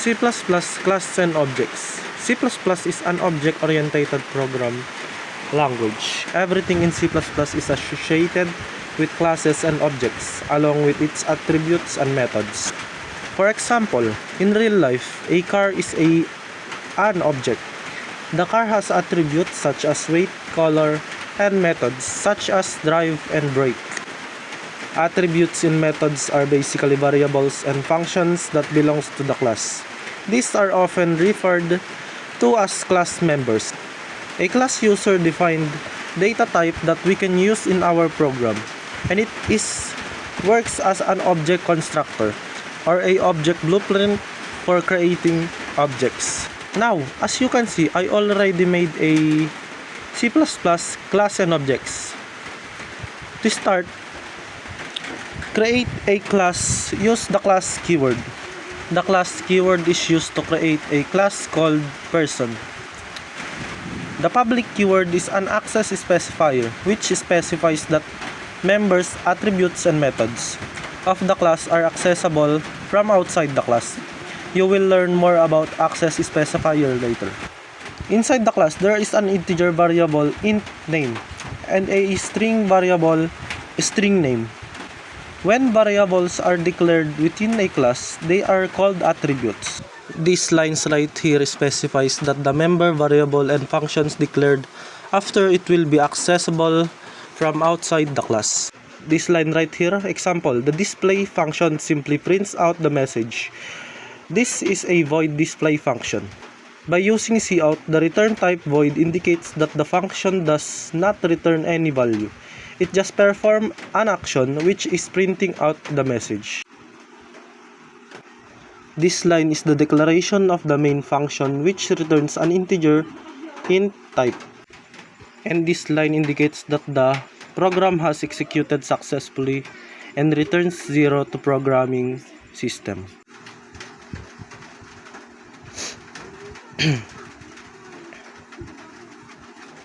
C++ Class and Objects. C++ is an object-oriented program language. Everything in C++ is associated with classes and objects, along with its attributes and methods. For example, in real life, a car is an object. The car has attributes such as weight, color, and methods such as drive and brake. Attributes and methods are basically variables and functions that belongs to the class. These are often referred to as class members. A class user-defined data type that we can use in our program, and it works as an object constructor or a object blueprint for creating objects. Now, as you can see, I already made a C++ class and objects. To start, create a class. Use the class keyword. The class keyword is used to create a class called person. The public keyword is an access specifier, which specifies that members, attributes, and methods of the class are accessible from outside the class. You will learn more about access specifier later. Inside the class, there is an integer variable int name and a string variable string name. When variables are declared within a class, they are called attributes. These lines right here specifies that the member variable and functions declared after it will be accessible from outside the class. This line right here, example, the display function simply prints out the message. This is a void display function. By using cout, the return type void indicates that the function does not return any value. It just performs an action which is printing out the message. This line is the declaration of the main function which returns an integer int type. And this line indicates that the program has executed successfully and returns 0 to programming system.